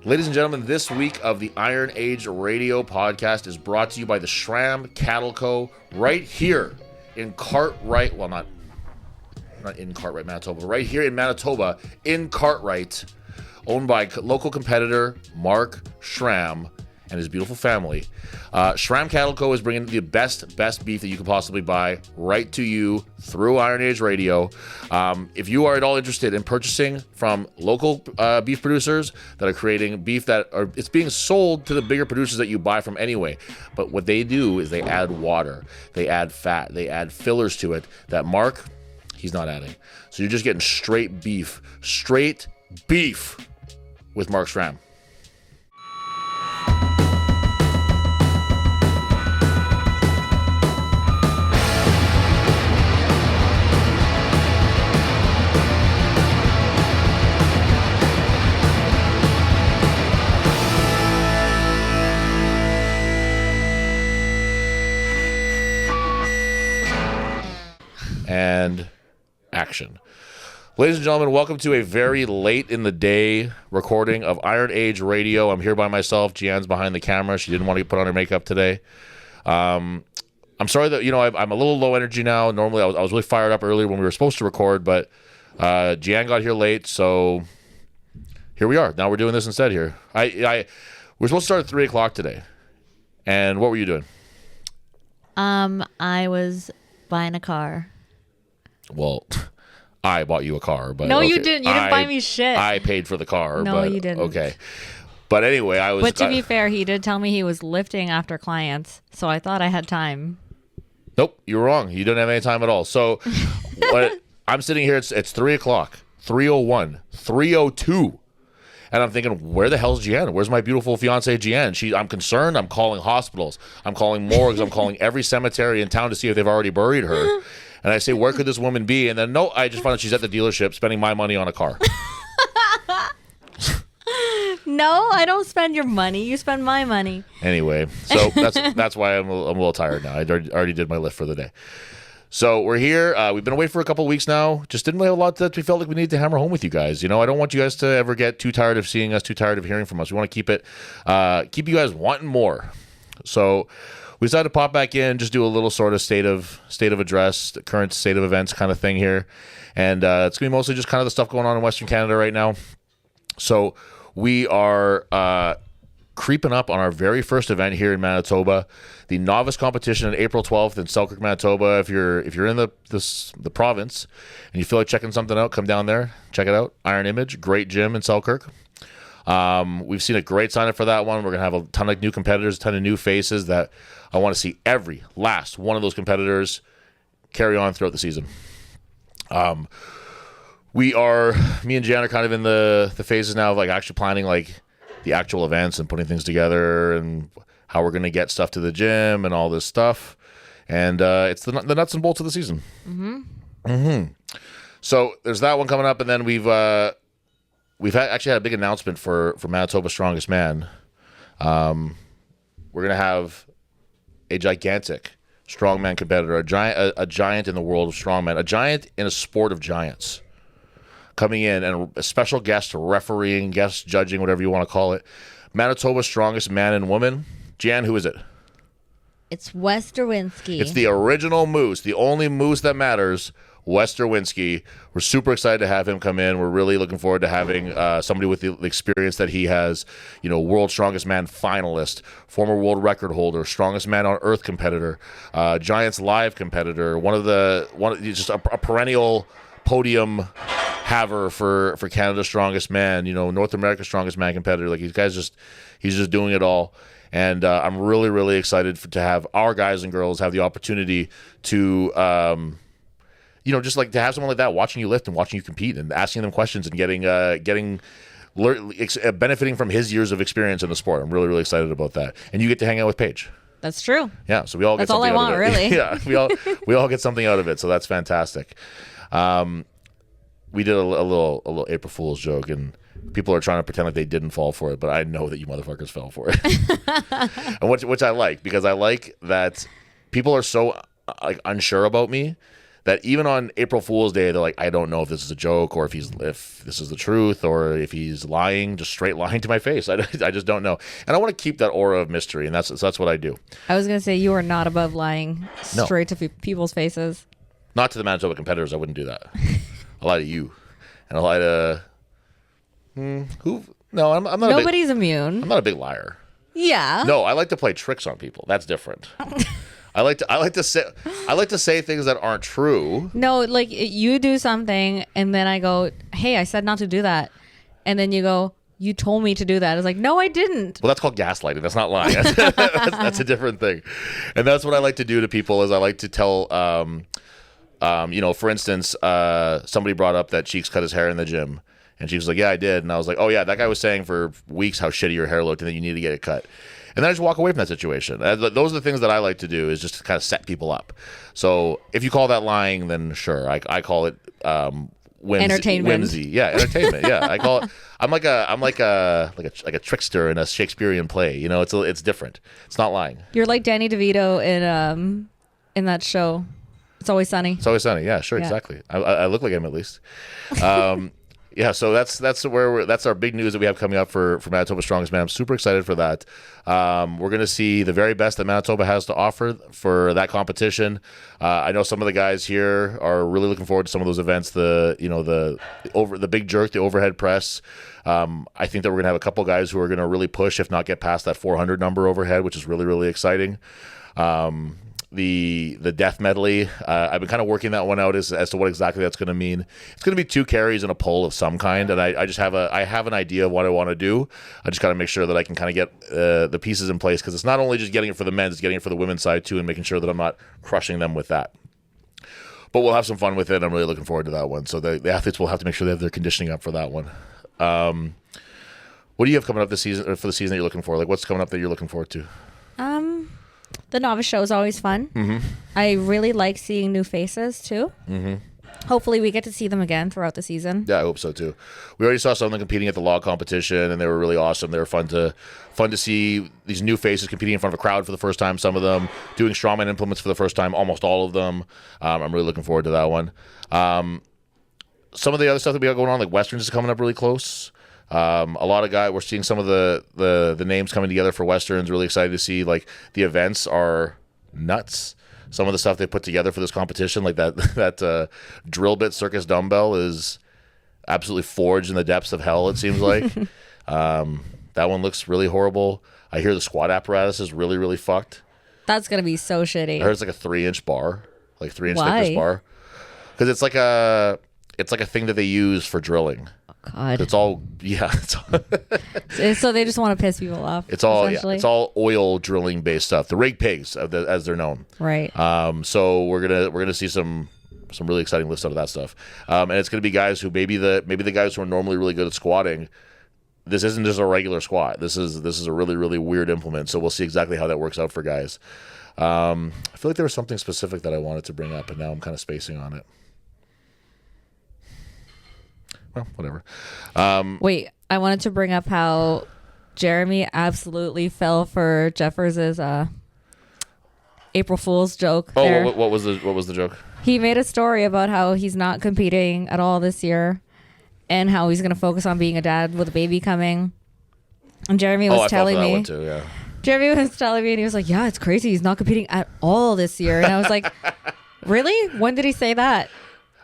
Ladies and gentlemen, this week of the Iron Age Radio podcast is brought to you by the Schram Cattle Co. right here in Cartwright. Well, not in Cartwright, Manitoba, but right here in Manitoba, in Cartwright, owned by local competitor Mark Schram and his beautiful family. Schram Cattle Co. is bringing the best beef that you can possibly buy right to you through Iron Age Radio. If you are at all interested in purchasing from local beef producers that are creating beef it's being sold to the bigger producers that you buy from anyway. But what they do is they add water, they add fat, they add fillers to it that Mark, he's not adding. So you're just getting straight beef with Mark Schram. And action. Ladies and gentlemen, welcome to a very late in the day recording of Iron Age Radio. I'm here by myself. Gianne's behind the camera. She didn't want to put on her makeup today. I'm sorry that, I'm a little low energy now. Normally, I was really fired up earlier when we were supposed to record, but Gianne got here late, so here we are. Now we're doing this instead here. We're supposed to start at 3 o'clock today. And what were you doing? I was buying a car. Well, I bought you a car, but no, okay. you didn't. You didn't buy me shit. I paid for the car. No, but, you didn't. Okay, but anyway, I was. But to be fair, he did tell me he was lifting after clients, so I thought I had time. Nope, you're wrong. You don't have any time at all. So, I'm sitting here. It's 3 o'clock, 3:01, 3:02. And I'm thinking, where the hell's Gianne? Where's my beautiful fiance Gianne? I'm concerned. I'm calling hospitals. I'm calling morgues. I'm calling every cemetery in town to see if they've already buried her. And I say, where could this woman be? And then, no, I just found out she's at the dealership spending my money on a car. No, I don't spend your money. You spend my money. Anyway, so that's why I'm a little tired now. I already did my lift for the day. So we're here. We've been away for a couple of weeks now. Just didn't have a lot that we felt like we needed to hammer home with you guys. I don't want you guys to ever get too tired of seeing us, too tired of hearing from us. We want to keep you guys wanting more. So we decided to pop back in, just do a little sort of state of address, the current state of events kind of thing here. And it's going to be mostly just kind of the stuff going on in Western Canada right now. So we are creeping up on our very first event here in Manitoba, the novice competition on April 12th in Selkirk, Manitoba. If you're in the province and you feel like checking something out, come down there, check it out. Iron Image, great gym in Selkirk. We've seen a great sign up for that one. We're gonna have a ton of new competitors, a ton of new faces that I want to see every last one of those competitors carry on throughout the season. Me and Jan are kind of in the phases now of like actually planning like the actual events and putting things together and how we're going to get stuff to the gym and all this stuff. And it's the nuts and bolts of the season. So there's that one coming up. And then we've actually had a big announcement for Manitoba's Strongest Man. We're going to have a gigantic strongman competitor, a giant in the world of strongman, a giant in a sport of giants, coming in, and a special guest refereeing, guest judging, whatever you want to call it. Manitoba's Strongest Man and Woman. Jan, who is it? It's Wes Derwinski. It's the original moose, the only moose that matters, Wes Derwinski. We're super excited to have him come in. We're really looking forward to having somebody with the experience that he has. World's Strongest Man finalist, former world record holder, Strongest Man on Earth competitor, Giants Live competitor, just a perennial podium haver for Canada's Strongest Man, North America's Strongest Man competitor. Like, he's just doing it all. And I'm really, really excited to have our guys and girls have the opportunity to, just like to have someone like that watching you lift and watching you compete and asking them questions and benefiting from his years of experience in the sport. I'm really, really excited about that. And you get to hang out with Paige. That's true. Yeah, so we all get something out of it. That's all I want, really. Yeah, we all get something out of it, so that's fantastic. We did a little April Fool's joke, and people are trying to pretend like they didn't fall for it, but I know that you motherfuckers fell for it. And which I like, because I like that people are so unsure about me that even on April Fool's Day, they're like, I don't know if this is a joke or if this is the truth or if he's lying, just straight lying to my face. I just don't know. And I want to keep that aura of mystery, and that's what I do. I was going to say, you are not above lying No. straight to people's faces. Not to the Manitoba competitors, I wouldn't do that. I lie to you. And I lie to... who? No, I'm not Nobody's immune. I'm not a big liar. Yeah. No, I like to play tricks on people. That's different. I like to say things that aren't true. No, like you do something and then I go, hey, I said not to do that. And then you go, you told me to do that. It's like, no, I didn't. Well, that's called gaslighting. That's not lying. That's a different thing. And that's what I like to do to people is I like to tell, for instance, somebody brought up that Cheeks cut his hair in the gym. And she was like, yeah, I did. And I was like, oh, yeah, that guy was saying for weeks how shitty your hair looked and that you need to get it cut. And then I just walk away from that situation. Those are the things that I like to do is just to kind of set people up. So if you call that lying, then sure. I call it entertainment. Whimsy. Yeah, entertainment. Yeah, I call it. I'm like a trickster in a Shakespearean play. You know, it's different. It's not lying. You're like Danny DeVito in that show. It's Always Sunny. It's Always Sunny. Yeah, sure, Yeah. exactly. I look like him at least. Yeah, so that's our big news that we have coming up for Manitoba Strongest Man. I'm super excited for that. We're going to see the very best that Manitoba has to offer for that competition. I know some of the guys here are really looking forward to some of those events. The big jerk, the overhead press. I think that we're going to have a couple guys who are going to really push, if not get past that 400 number overhead, which is really, really exciting. The death medley, I've been kind of working that one out as to what exactly that's going to mean. It's going to be 2 carries and a pull of some kind, and I just have an idea of what I want to do. I just got to make sure that I can kind of get the pieces in place, because it's not only just getting it for the men's, it's getting it for the women's side too, and making sure that I'm not crushing them with that. But we'll have some fun with it. I'm really looking forward to that one. So the athletes will have to make sure they have their conditioning up for that one. What do you have coming up this season, or for the season that you're looking for? Like, what's coming up that you're looking forward to? The novice show is always fun. Mm-hmm. I really like seeing new faces too. Mm-hmm. Hopefully we get to see them again throughout the season. Yeah, I hope so too. We already saw some of them competing at the log competition, and they were really awesome. They were fun to see these new faces competing in front of a crowd for the first time. Some of them doing strongman implements for the first time. Almost all of them. I'm really looking forward to that one. Some of the other stuff that we got going on, like Westerns, is coming up really close. A lot of guys, we're seeing some of the names coming together for Westerns. Really excited to see. Like, the events are nuts. Some of the stuff they put together for this competition, like that drill bit circus dumbbell, is absolutely forged in the depths of hell, it seems like. That one looks really horrible. I hear the squat apparatus is really, really fucked. That's gonna be so shitty. I heard it's like a 3-inch bar, like 3-inch Why? thickness bar, because it's like a thing that they use for drilling. God. It's all So they just want to piss people off. It's all oil drilling based stuff. The rig pigs, as they're known. Right. So we're gonna see some really exciting lifts out of that stuff. And it's gonna be guys who maybe the guys who are normally really good at squatting. This isn't just a regular squat. This is a really, really weird implement. So we'll see exactly how that works out for guys. I feel like there was something specific that I wanted to bring up, and now I'm kind of spacing on it. Well, whatever. Wait, I wanted to bring up how Jeremy absolutely fell for Jeffers' April Fool's joke. Oh, there. what was the joke? He made a story about how he's not competing at all this year, and how he's going to focus on being a dad with a baby coming. And Jeremy was telling me. I fell for that one too, yeah. Jeremy was telling me, and he was like, "Yeah, it's crazy. He's not competing at all this year." And I was like, "Really? When did he say that?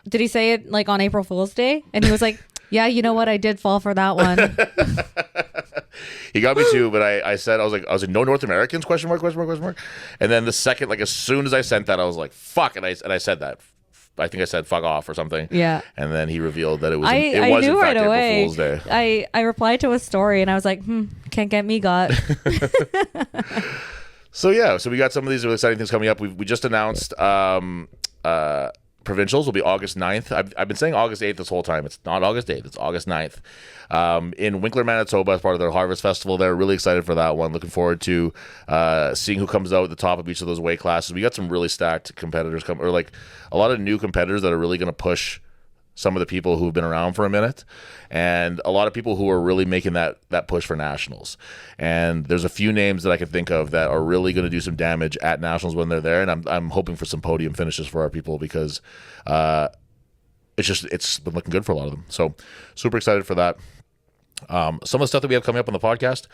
Did he say it like on April Fool's Day?" And he was like, "Yeah, you know what? I did fall for that one." He got me too, but I said, I was like, no North Americans? Question mark. And then the second, like, as soon as I sent that, I was like, fuck, and I said that. I think I said fuck off or something. Yeah. And then he revealed that it was I knew in fact right away. April Fool's Day. I replied to a story and I was like, can't get me got. So we got some of these really exciting things coming up. We just announced provincials will be August 9th. I've been saying August 8th this whole time. It's not August 8th. It's August 9th. In Winkler, Manitoba, as part of their Harvest Festival. They're really excited for that one. Looking forward to seeing who comes out at the top of each of those weight classes. We got some really stacked competitors or like a lot of new competitors that are really going to push some of the people who've been around for a minute, and a lot of people who are really making that push for nationals. And there's a few names that I can think of that are really going to do some damage at nationals when they're there. And I'm hoping for some podium finishes for our people, because it's been looking good for a lot of them. So super excited for that. Some of the stuff that we have coming up on the podcast,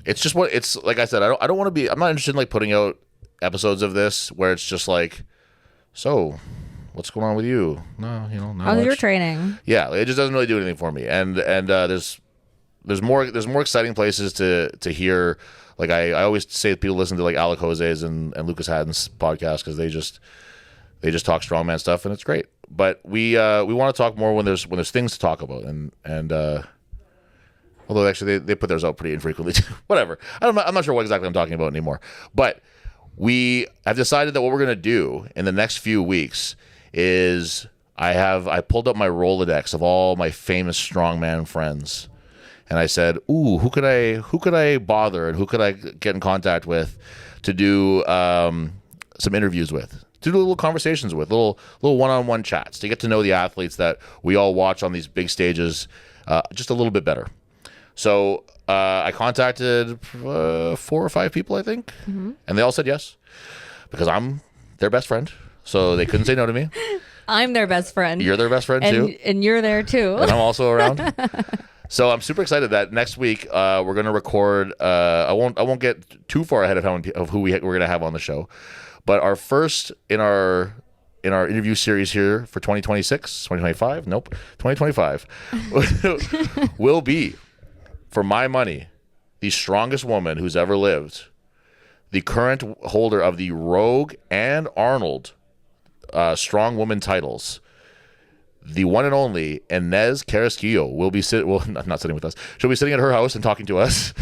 it's just what it's like. I said, I don't want to be. I'm not interested in like putting out episodes of this where it's just like, so what's going on with you? No, not How's much. your training? Yeah, it just doesn't really do anything for me. And there's more exciting places to hear. Like I always say, people listen to like Alec Jose's and Lucas Haddon's podcast, because they just talk strongman stuff, and it's great. But we want to talk more when there's things to talk about, and although actually they put theirs out pretty infrequently too. Whatever. I'm not sure what exactly I'm talking about anymore. But we have decided that what we're going to do in the next few weeks is I pulled up my Rolodex of all my famous strongman friends, and I said, "Ooh, who could I bother, and who could I get in contact with to do some interviews with, to do little conversations with, little one-on-one chats, to get to know the athletes that we all watch on these big stages just a little bit better." So I contacted 4 or 5 people, I think, and they all said yes, because I'm their best friend. So they couldn't say no to me. I'm their best friend. You're their best friend too. And you're there too. And I'm also around. So I'm super excited that next week we're going to record. I won't get too far ahead of who we're going to have on the show, but our first in our interview series here for 2025 will be, for my money, the strongest woman who's ever lived, the current holder of the Rogue and Arnold strong woman titles, the one and only Inez Carrasquillo will be not sitting with us. She'll be sitting at her house and talking to us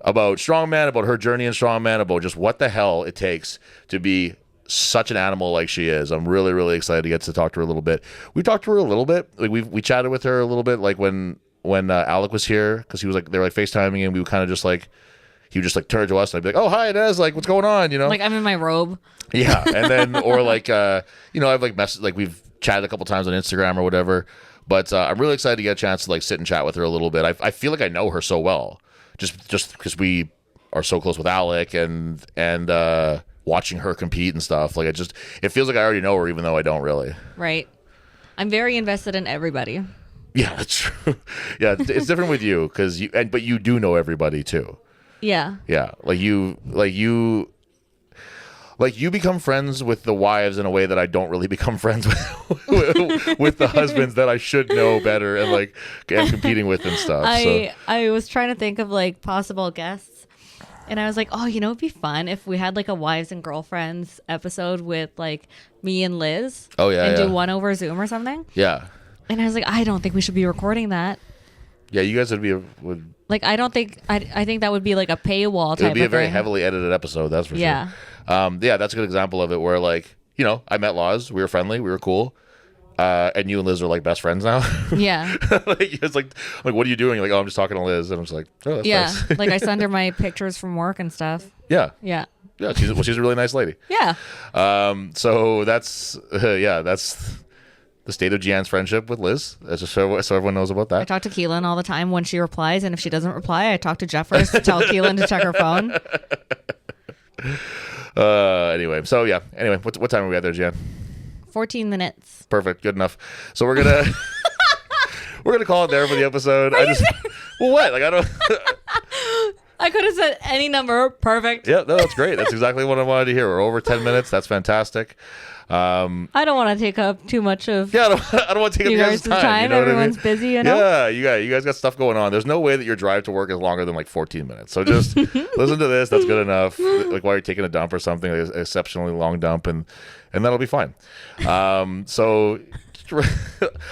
about strongman, about her journey in strongman, about just what the hell it takes to be such an animal like she is. I'm really, really excited to get to talk to her a little bit. We talked to her a little bit. Like we chatted with her a little bit, like when Alec was here, because he was like, they were like FaceTiming, and we would kind of just like, he would just like turn to us and I'd be like, "Oh, hi, Inez, like what's going on?" Like I'm in my robe. Yeah. And then, or like, I've like we've chatted a couple times on Instagram or whatever, but I'm really excited to get a chance to like sit and chat with her a little bit. I feel like I know her so well, just because we are so close with Alec and watching her compete and stuff. Like it feels like I already know her, even though I don't really. Right. I'm very invested in everybody. Yeah, that's true. Yeah, it's different with you, but you do know everybody too. Yeah. Yeah, like you become friends with the wives in a way that I don't really become friends with the husbands that I should know better and like am competing with and stuff. I was trying to think of like possible guests, and I was like, oh, it'd be fun if we had like a wives and girlfriends episode with like me and Liz. Oh yeah, and do one over Zoom or something. Yeah. And I was like, I don't think we should be recording that. Yeah, you guys would. Like, I don't think I think that would be like a paywall type. It would be a very thing. heavily edited episode. That's for sure. Yeah. Yeah, that's a good example of it where like, I met Laws, we were friendly, we were cool. And you and Liz are like best friends now. Yeah. Like it's like what are you doing? You're like, "Oh, I'm just talking to Liz," and I'm just like, "Oh, that's nice." Like I send her my pictures from work and stuff. Yeah. Yeah. Yeah, she's a really nice lady. Yeah. So that's that's the state of Gian's friendship with Liz. That's just so everyone knows about that. I talk to Keelan all the time when she replies, and if she doesn't reply, I talk to Jeffers to tell Keelan to check her phone. Anyway, so yeah. Anyway, what time are we at there, Gian? 14 minutes. Perfect. Good enough. So we're gonna call it there for the episode. Well, what? Like I don't. I could have said any number. Perfect. Yeah, no, that's great. That's exactly what I wanted to hear. We're over 10 minutes. That's fantastic. I don't want to take up too much of I don't want to take up you guys' time. You know Everyone's what I mean? busy, Yeah, you guys got stuff going on. There's no way that your drive to work is longer than like 14 minutes. So just listen to this. That's good enough. Like while you're taking a dump or something, like an exceptionally long dump, and that'll be fine. So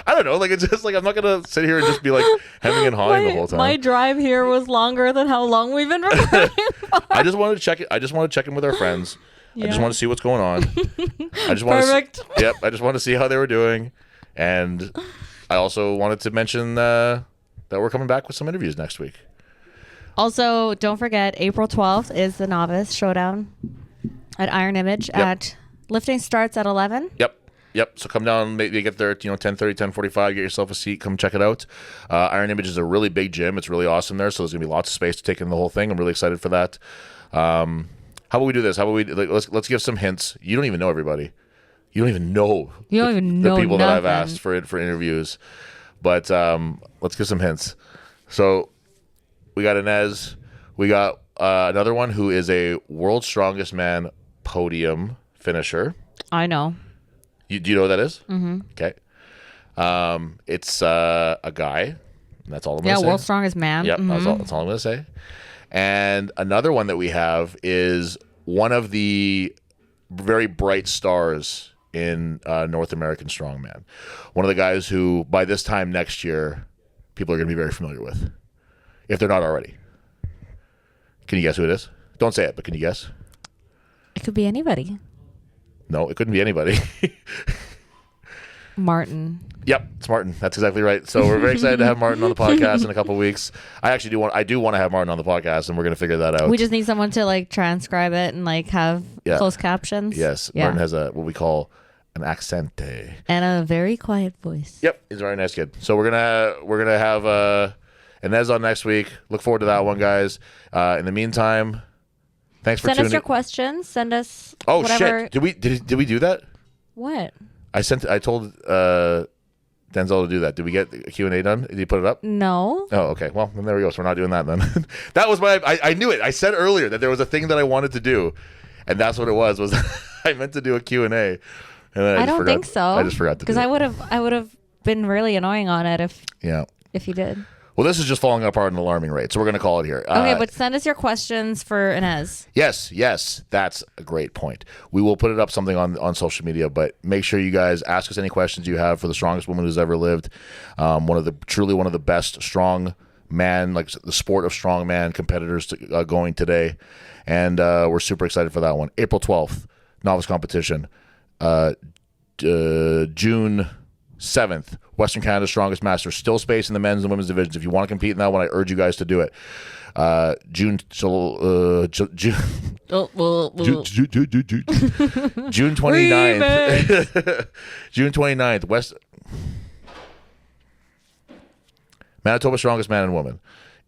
I don't know. Like it's just like I'm not gonna sit here and just be like hemming and hawing the whole time. My drive here was longer than how long we've been recording for. I just wanted to check it. I just want to check in with our friends. Yeah. I just want to see what's going on. I just want Perfect. Yep. I just want to see how they were doing, and I also wanted to mention that we're coming back with some interviews next week. Also, don't forget April 12th is the Novice Showdown at Iron Image. Lifting starts at 11. Yep. Yep. So come down, maybe get there at 10:30, 10:45. Get yourself a seat. Come check it out. Iron Image is a really big gym. It's really awesome there. So there's gonna be lots of space to take in the whole thing. I'm really excited for that. How about we do this? How about we let's give some hints. You don't even know everybody. You don't even know. You don't even know the people nothing. that I've asked for interviews. But let's give some hints. So we got Inez. We got another one who is a World's Strongest Man podium finisher. I know. Do you know what that is? Mm-hmm. Okay. It's a guy. That's all I'm going to say. Yeah, World's Strongest Man. Yep, that's all I'm going to say. And another one that we have is one of the very bright stars in North American Strongman. One of the guys who, by this time next year, people are going to be very familiar with, if they're not already. Can you guess who it is? Don't say it, but can you guess? It could be anybody. No, it couldn't be anybody. Martin. Yep, it's Martin. That's exactly right. So we're very excited to have Martin on the podcast in a couple of weeks. I do want to have Martin on the podcast, and we're going to figure that out. We just need someone to like transcribe it and like have closed captions. Yes, Yeah. Martin has what we call an accente and a very quiet voice. Yep, he's a very nice kid. So we're gonna have Inez on next week. Look forward to that one, guys. In the meantime, thanks for tuning in. Send us your questions. Send us whatever. Shit! Did we do that? What? I told Denzel to do that. Did we get a Q&A done? Did he put it up? No. Oh, okay. Well, then there we go. So we're not doing that then. That was I knew it. I said earlier that there was a thing that I wanted to do, and that's what it was I meant to do a Q&A. And then I don't think so. I just forgot to do it. Because I would have been really annoying on it if you did. Well, this is just falling apart at an alarming rate, so we're going to call it here. Okay, but send us your questions for Inez. Yes, that's a great point. We will put it up something on social media, but make sure you guys ask us any questions you have for the strongest woman who's ever lived. Truly one of the best strong man, like the sport of strongman competitors going today, and we're super excited for that one. April 12th, novice competition. June 7th, Western Canada's Strongest Master. Still space in the men's and women's divisions. If you want to compete in that one, I urge you guys to do it. June 29th. June 29th, Manitoba Strongest Man and Woman.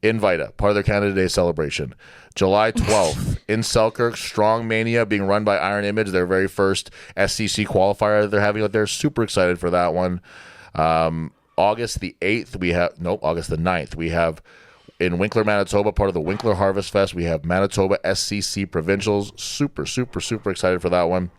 Invita, part of their Canada Day celebration. July 12th, in Selkirk, Strong Mania being run by Iron Image, their very first SCC qualifier that they're having out there. Super excited for that one. August the 9th, we have in Winkler, Manitoba, part of the Winkler Harvest Fest, we have Manitoba SCC Provincials. Super, super, super excited for that one.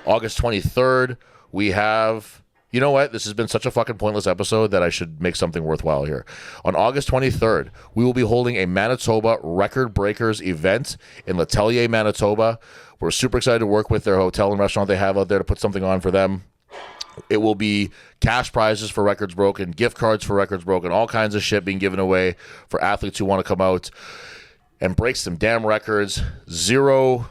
August 23rd, we have... You know what? This has been such a fucking pointless episode that I should make something worthwhile here. On August 23rd, we will be holding a Manitoba Record Breakers event in Letellier, Manitoba. We're super excited to work with their hotel and restaurant they have out there to put something on for them. It will be cash prizes for records broken, gift cards for records broken, all kinds of shit being given away for athletes who want to come out and break some damn records. Zero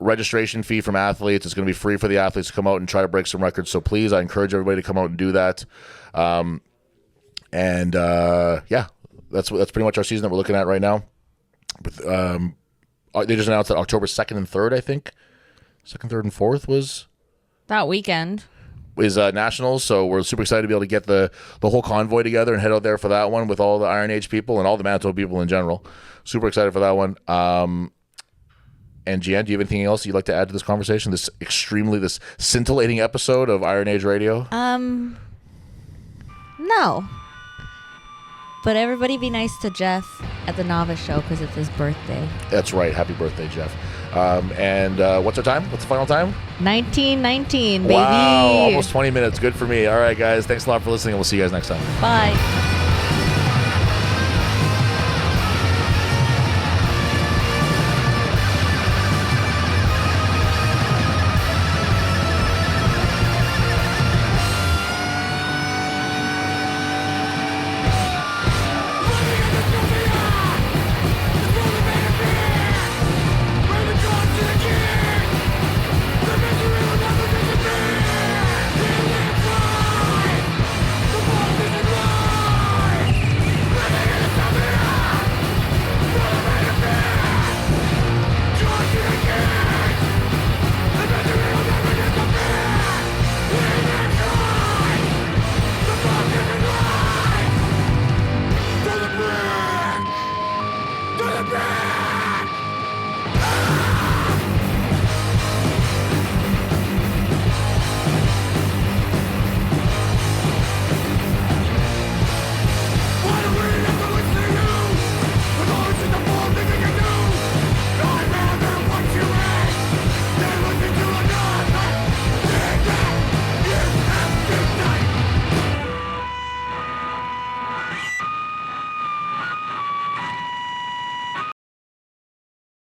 registration fee from athletes. It's going to be free for the athletes to come out and try to break some records. So please, I encourage everybody to come out and do that. That's pretty much our season that we're looking at right now. They just announced that October 2nd and 3rd, I think. 2nd, 3rd, and 4th was that weekend. Is nationals. So we're super excited to be able to get the whole convoy together and head out there for that one with all the Iron Age people and all the Manitoba people in general. Super excited for that one. And Jan, do you have anything else you'd like to add to this conversation? This scintillating episode of Iron Age Radio? No. But everybody be nice to Jeff at the Novice Show because it's his birthday. That's right. Happy birthday, Jeff. And what's our time? What's the final time? 19:19, baby. Wow, almost 20 minutes. Good for me. All right, guys. Thanks a lot for listening, and we'll see you guys next time. Bye.